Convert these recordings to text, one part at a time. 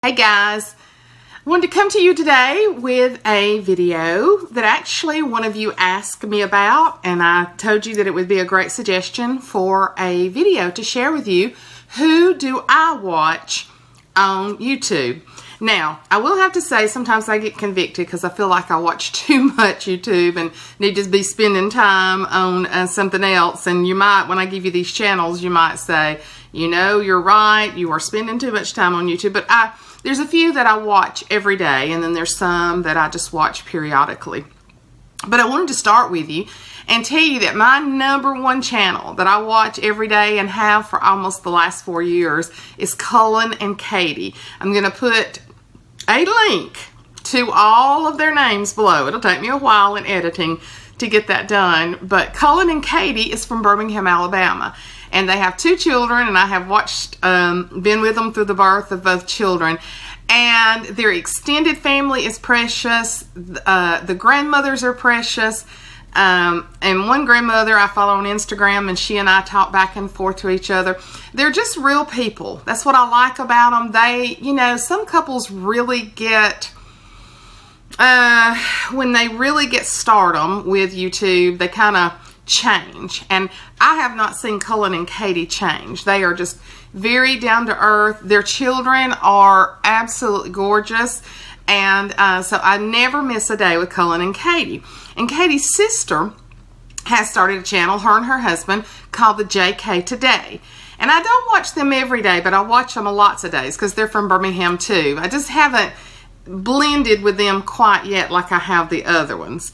Hey guys, I wanted to come to you today with a video that actually one of you asked me about, and I told you that it would be a great suggestion for a video to share with you. Who do I watch on YouTube? Now, I will have to say sometimes I get convicted because I feel like I watch too much YouTube and need to be spending time on something else. And you might, when I give you these channels, you might say, you know, you're right, you are spending too much time on YouTube. But there's a few that I watch every day, and then there's some that I just watch periodically. But I wanted to start with you and tell you that my #1 channel that I watch every day and have for almost the last 4 years is Cullen and Katie. I'm going to put a link to all of their names below. It'll take me a while in editing to get that done. But Cullen and Katie is from Birmingham, Alabama. And they have 2 children, and I have watched, been with them through the birth of both children. And their extended family is precious. The grandmothers are precious. And one grandmother I follow on Instagram, and she and I talk back and forth to each other. They're just real people. That's what I like about them. They, you know, some couples really get, when they really get stardom with YouTube, they kind of change. And I have not seen Cullen and Katie change. They are just very down to earth. Their children are absolutely gorgeous. And so I never miss a day with Cullen and Katie. And Katie's sister has started a channel, her and her husband, called the JK Today. And I don't watch them every day, but I watch them lots of days because they're from Birmingham too. I just haven't blended with them quite yet like I have the other ones.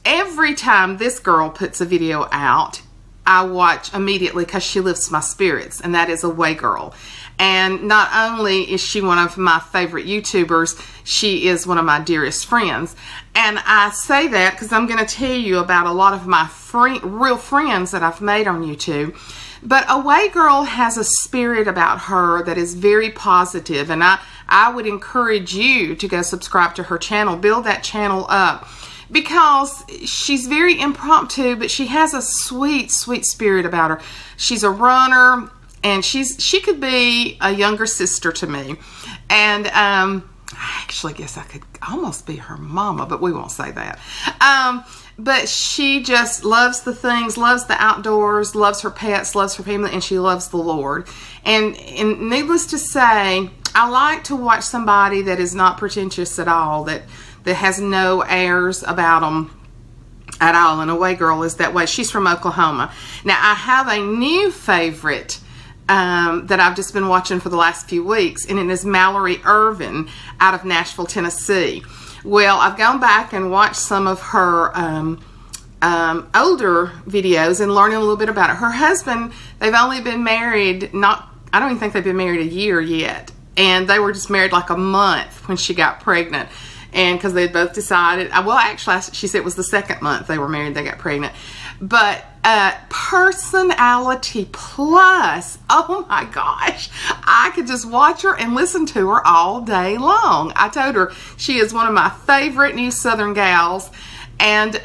Every time this girl puts a video out, I watch immediately because she lifts my spirits, and that is Away Girl. And not only is she one of my favorite YouTubers, she is one of my dearest friends. And I say that because I'm going to tell you about a lot of my real friends that I've made on YouTube. But Away Girl has a spirit about her that is very positive, and I would encourage you to go subscribe to her channel, build that channel up. Because she's very impromptu, but she has a sweet, sweet spirit about her. She's a runner, and she could be a younger sister to me. And I actually guess I could almost be her mama, but we won't say that. But she just loves the things, loves the outdoors, loves her pets, loves her family, and she loves the Lord. And needless to say, I like to watch somebody that is not pretentious at all, that has no airs about them at all. And Away Girl is that way. She's from Oklahoma. Now, I have a new favorite that I've just been watching for the last few weeks, and it is Mallory Ervin out of Nashville, Tennessee. Well, I've gone back and watched some of her older videos and learning a little bit about her. Her husband, they've only been married, I don't even think they've been married a year yet. And they were just married like a month when she got pregnant. And because they had both decided, well, actually, she said it was the 2nd month they were married, they got pregnant. But personality plus, oh my gosh, I could just watch her and listen to her all day long. I told her she is one of my favorite new Southern gals. And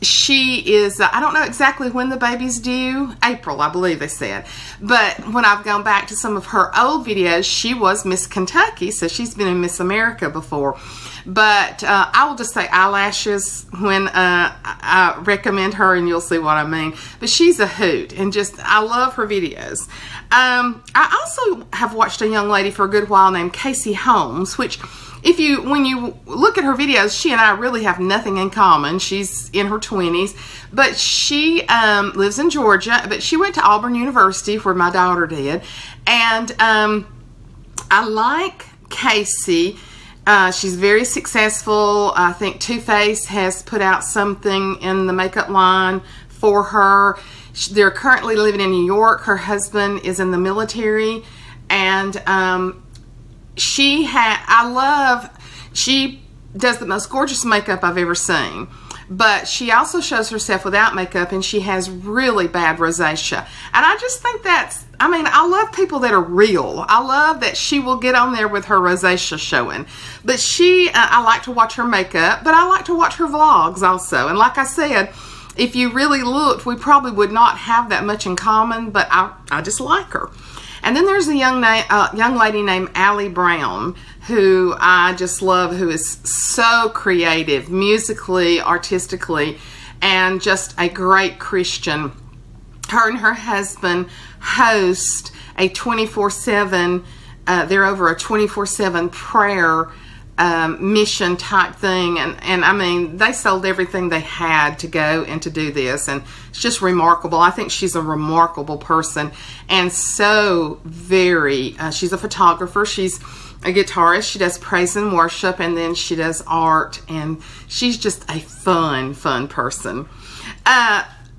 she is, I don't know exactly when the baby's due, April, I believe they said. But when I've gone back to some of her old videos, she was Miss Kentucky, so she's been in Miss America before. But I will just say eyelashes when I recommend her, and you'll see what I mean. But she's a hoot, and just, I love her videos. I also have watched a young lady for a good while named Casey Holmes, which when you look at her videos, she and I really have nothing in common. She's in her 20s, but she lives in Georgia, but she went to Auburn University where my daughter did. And I like Casey. She's very successful. I think Too Faced has put out something in the makeup line for her. They're currently living in New York. Her husband is in the military, and she does the most gorgeous makeup I've ever seen. But she also shows herself without makeup, and she has really bad rosacea. And I just think that's, I mean, I love people that are real. I love that she will get on there with her rosacea showing. But I like to watch her makeup, but I like to watch her vlogs also. And like I said, if you really looked, we probably would not have that much in common, but I just like her. And then there's a young lady named Allie Brown, who I just love, who is so creative, musically, artistically, and just a great Christian. Her and her husband host a 24/7, they're over a 24/7 prayer mission type thing, and I mean, they sold everything they had to go and to do this, and it's just remarkable. I think she's a remarkable person, and so very, she's a photographer, she's a guitarist, she does praise and worship, and then she does art, and she's just a fun person.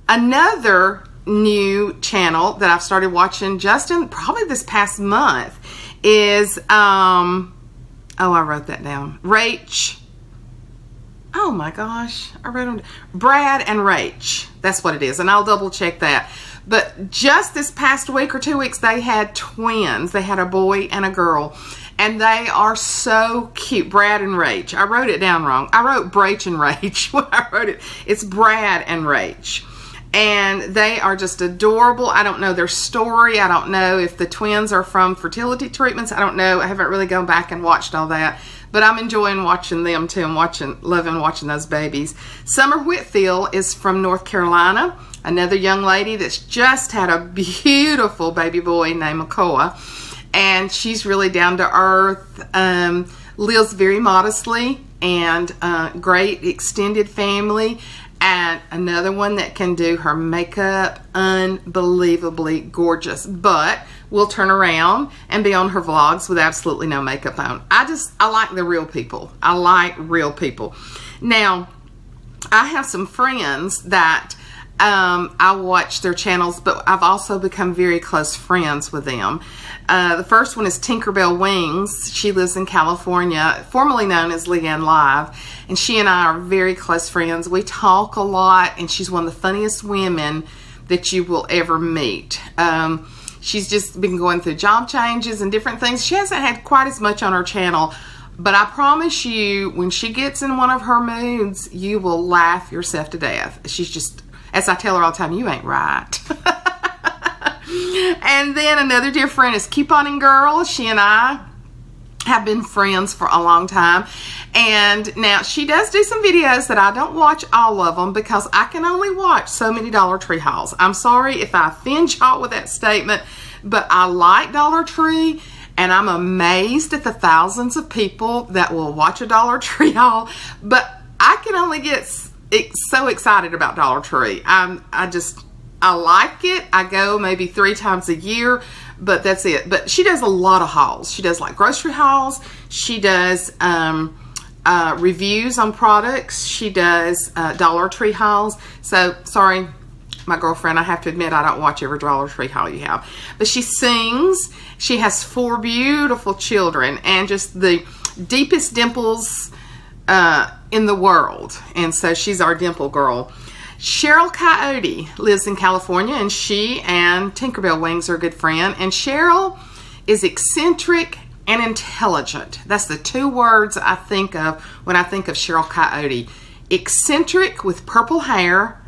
Another new channel that I've started watching just in probably this past month is oh, I wrote that down. Rach. Oh my gosh. I wrote them. Brad and Rach. That's what it is. And I'll double check that. But just this past week or 2 weeks, they had twins. They had a boy and a girl. And they are so cute. Brad and Rach. I wrote it down wrong. I wrote Brach and Rach when I wrote it. It's Brad and Rach. And they are just adorable. I don't know their story. I don't know if the twins are from fertility treatments. I don't know. I haven't really gone back and watched all that. But I'm enjoying watching them too. I'm loving watching those babies. Summer Whitfield is from North Carolina. Another young lady that's just had a beautiful baby boy named Makoa. And she's really down to earth. Lives very modestly, and great extended family. And another one that can do her makeup unbelievably gorgeous, but will turn around and be on her vlogs with absolutely no makeup on. I like the real people. I like real people. Now, I have some friends that I watch their channels, but I've also become very close friends with them. The first one is Tinkerbell Wings. She lives in California, formerly known as Leigh Ann Live, and she and I are very close friends. We talk a lot, and she's one of the funniest women that you will ever meet. She's just been going through job changes and different things. She hasn't had quite as much on her channel, but I promise you, when she gets in one of her moods, you will laugh yourself to death. She's just, as I tell her all the time, you ain't right. And then another dear friend is Couponing Girl. She and I have been friends for a long time. And now she does do some videos that I don't watch all of them because I can only watch so many Dollar Tree hauls. I'm sorry if I offend y'all with that statement, but I like Dollar Tree, and I'm amazed at the thousands of people that will watch a Dollar Tree haul. But I can only get so excited about Dollar Tree. I like it. I go maybe 3 times a year, but that's it. But she does a lot of hauls. She does like grocery hauls. She does reviews on products. She does Dollar Tree hauls. So, sorry, my girlfriend, I have to admit I don't watch every Dollar Tree haul you have. But she sings. She has 4 beautiful children and just the deepest dimples in the world. And so she's our dimple girl. Cheryl Coyote lives in California, and she and Tinkerbell Wings are a good friend. And Cheryl is eccentric and intelligent. That's the 2 words I think of when I think of Cheryl Coyote. Eccentric with purple hair,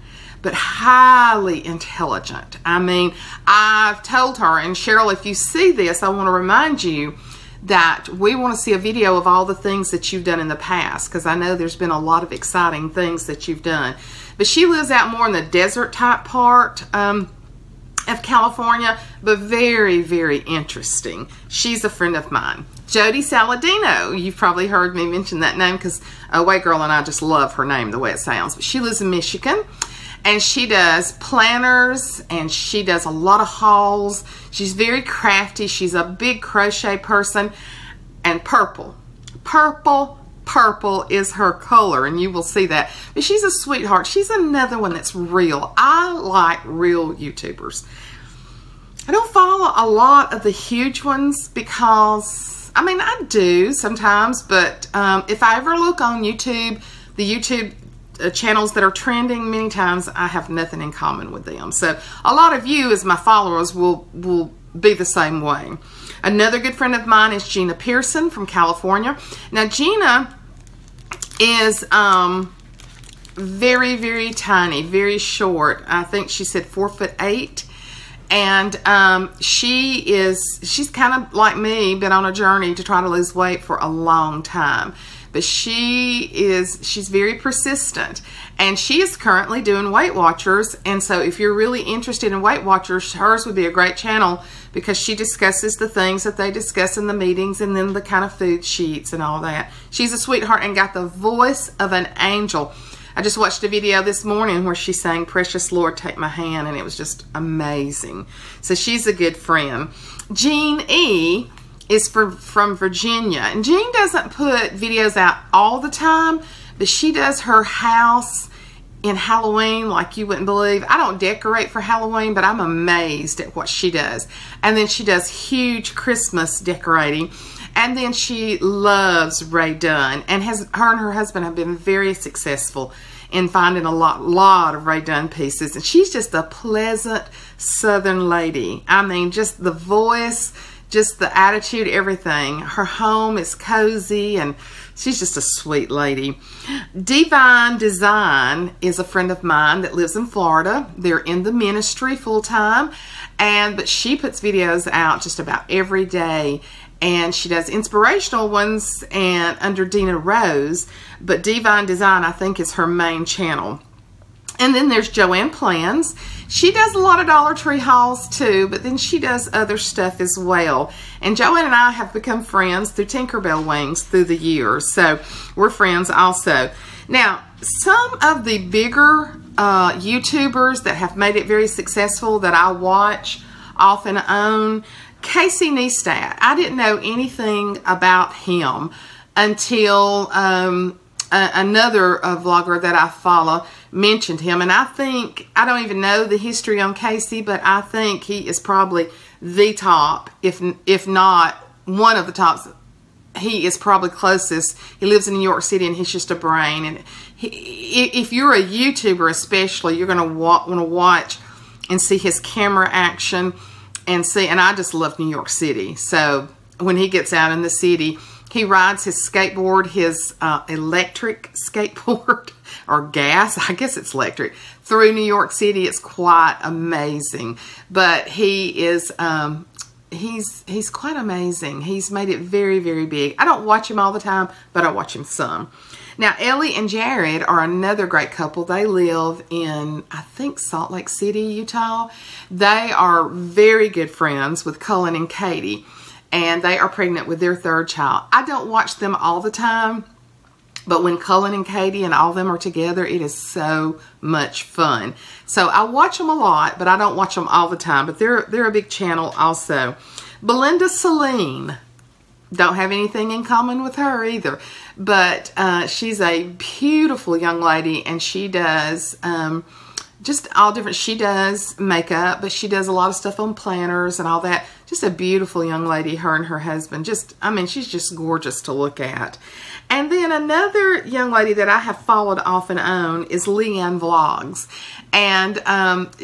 but highly intelligent. I mean, I've told her, and Cheryl, if you see this, I want to remind you that we want to see a video of all the things that you've done in the past, because I know there's been a lot of exciting things that you've done. But she lives out more in the desert type part of California, but very, very interesting. She's a friend of mine. Jodi Saladino, you've probably heard me mention that name because White Girl and I just love her name, the way it sounds. But she lives in Michigan, and she does planners, and she does a lot of hauls. She's very crafty. She's a big crochet person. And purple is her color, and you will see that. But she's a sweetheart. She's another one that's real. I like real YouTubers. I don't follow a lot of the huge ones because, I mean, I do sometimes, but if I ever look on YouTube, the YouTube channels that are trending, many times I have nothing in common with them. So a lot of you as my followers will be the same way. Another good friend of mine is Gina Pearson from California. Now Gina is very, very tiny, very short. I think she said 4'8", And she's kind of like me, been on a journey to try to lose weight for a long time. But she's very persistent, and she is currently doing Weight Watchers. And so if you're really interested in Weight Watchers, hers would be a great channel, because she discusses the things that they discuss in the meetings, and then the kind of food sheets and all that. She's a sweetheart and got the voice of an angel. I just watched a video this morning where she sang "Precious Lord, Take My Hand," and it was just amazing. So she's a good friend. Jean E. is from Virginia, and Jean doesn't put videos out all the time, but she does her house in Halloween like you wouldn't believe. I don't decorate for Halloween, but I'm amazed at what she does. And then she does huge Christmas decorating, and then she loves Rae Dunn, and her and her husband have been very successful in finding a lot of Rae Dunn pieces. And she's just a pleasant Southern lady. I mean, just the voice, just the attitude, everything. Her home is cozy, and she's just a sweet lady. DeeVine DeeZine is a friend of mine that lives in Florida. They're in the ministry full time, but she puts videos out just about every day, and she does inspirational ones and under Dina Rose, but DeeVine DeeZine, I think, is her main channel. And then there's Joanne Plans. She does a lot of Dollar Tree hauls too, but then she does other stuff as well. And Joanne and I have become friends through Tinkerbell Wings through the years, so we're friends also. Now, some of the bigger YouTubers that have made it very successful that I watch off and on, Casey Neistat. I didn't know anything about him until another vlogger that I follow mentioned him, and I think, I don't even know the history on Casey, but I think he is probably the top, if not one of the tops. He is probably closest. He lives in New York City, and he's just a brain. And if you're a YouTuber especially, you're going to want to watch and see his camera action, and I just love New York City. So when he gets out in the city, he rides his skateboard, his electric skateboard, or gas, I guess it's electric, through New York City. It's quite amazing. But he is, he's quite amazing. He's made it very, very big. I don't watch him all the time, but I watch him some. Now, Ellie and Jared are another great couple. They live in, I think, Salt Lake City, Utah. They are very good friends with Cullen and Katie, and they are pregnant with their third child. I don't watch them all the time, but when Cullen and Katie and all of them are together, it is so much fun. So I watch them a lot, but I don't watch them all the time. But they're a big channel also. Belinda Selene, don't have anything in common with her either. But she's a beautiful young lady, and she does just all different. She does makeup, but she does a lot of stuff on planners and all that. Just a beautiful young lady, her and her husband. Just, I mean, she's just gorgeous to look at. And then another young lady that I have followed off and on is Leigh Ann Vlogs. And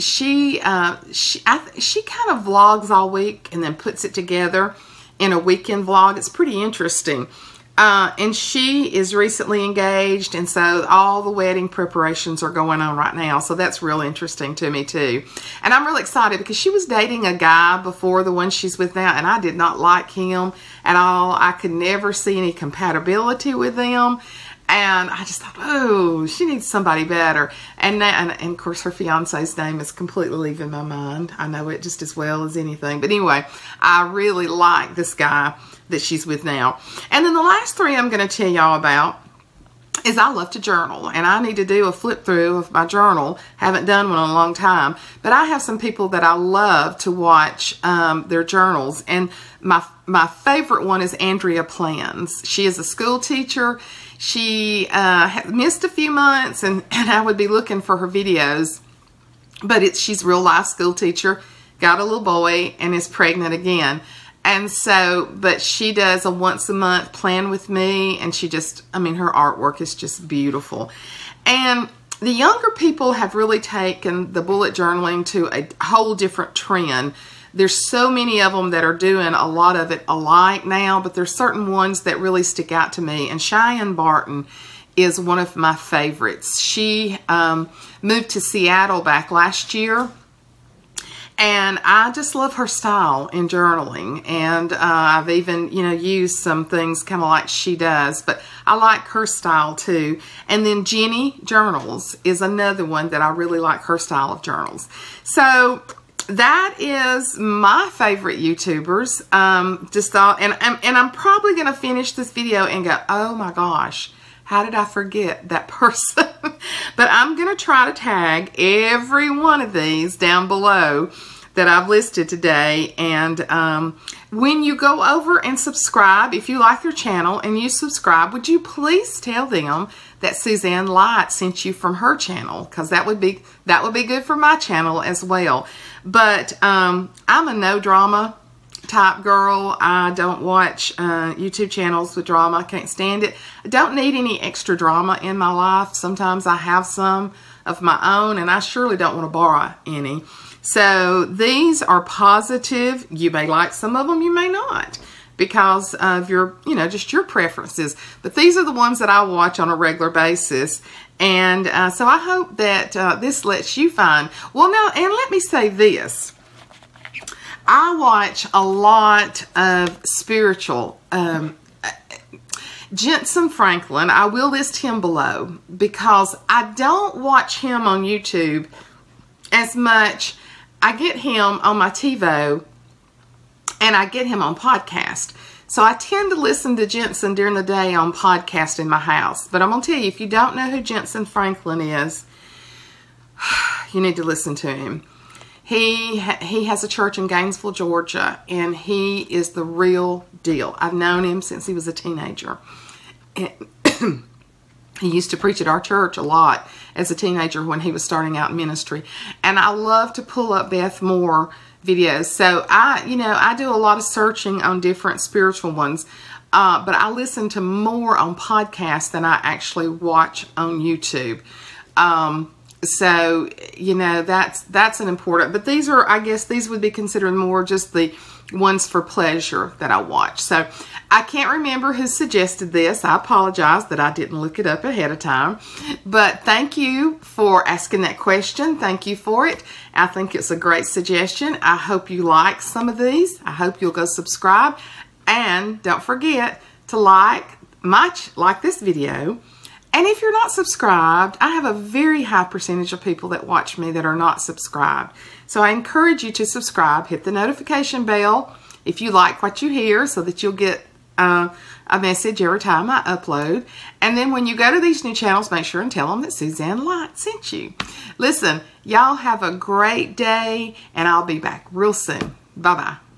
she kind of vlogs all week and then puts it together in a weekend vlog. It's pretty interesting. And she is recently engaged, and so all the wedding preparations are going on right now. So that's real interesting to me too. And I'm really excited because she was dating a guy before the one she's with now, and I did not like him at all. I could never see any compatibility with them. And I just thought, oh, she needs somebody better. And of course, her fiance's name is completely leaving my mind. I know it just as well as anything. But anyway, I really like this guy that she's with now. And then the last three I'm going to tell y'all about is I love to journal. And I need to do a flip through of my journal. Haven't done one in a long time. But I have some people that I love to watch their journals. And my favorite one is Alexandra Plans. She is a school teacher. She had missed a few months, and I would be looking for her videos. But she's a real life school teacher, got a little boy, and is pregnant again. And so, but she does a once a month plan with me, and she just, I mean, her artwork is just beautiful. And the younger people have really taken the bullet journaling to a whole different trend. There's so many of them that are doing a lot of it alike now, but there's certain ones that really stick out to me. And Cheyenne Barton is one of my favorites. She moved to Seattle back last year. And I just love her style in journaling. And I've even, you know, used some things kind of like she does. But I like her style too. And then Jenny Journals is another one that I really like her style of journals. So that is my favorite YouTubers. And I'm probably going to finish this video and go, oh my gosh, how did I forget that person? But I'm going to try to tag every one of these down below that I've listed today. And when you go over and subscribe, if you like their channel and you subscribe, would you please tell them that Suzanne Light sent you from her channel? Because that would be good for my channel as well. But I'm a no drama type girl. I don't watch YouTube channels with drama. I can't stand it. I don't need any extra drama in my life. Sometimes I have some of my own, and I surely don't want to borrow any. So these are positive. You may like some of them, you may not, because of your, you know, just your preferences. But these are the ones that I watch on a regular basis. And so I hope that this lets you find, well, no, and let me say this. I watch a lot of spiritual, Jensen Franklin. I will list him below because I don't watch him on YouTube as much. I get him on my TiVo and I get him on podcast. So I tend to listen to Jensen during the day on podcast in my house. But I'm going to tell you, if you don't know who Jensen Franklin is, you need to listen to him. He has a church in Gainesville, Georgia, and he is the real deal. I've known him since he was a teenager. And he used to preach at our church a lot as a teenager when he was starting out in ministry. And I love to pull up Beth Moore videos. So I do a lot of searching on different spiritual ones. But I listen to more on podcasts than I actually watch on YouTube. So, you know, that's an important, but these are, I guess these would be considered more just the ones for pleasure that I watch. So I can't remember who suggested this. I apologize that I didn't look it up ahead of time, but thank you for asking that question. Thank you for it. I think it's a great suggestion. I hope you like some of these. I hope you'll go subscribe, and don't forget to like this video. And if you're not subscribed, I have a very high percentage of people that watch me that are not subscribed. So I encourage you to subscribe. Hit the notification bell if you like what you hear so that you'll get a message every time I upload. And then when you go to these new channels, make sure and tell them that Suzanne Light sent you. Listen, y'all have a great day, and I'll be back real soon. Bye-bye.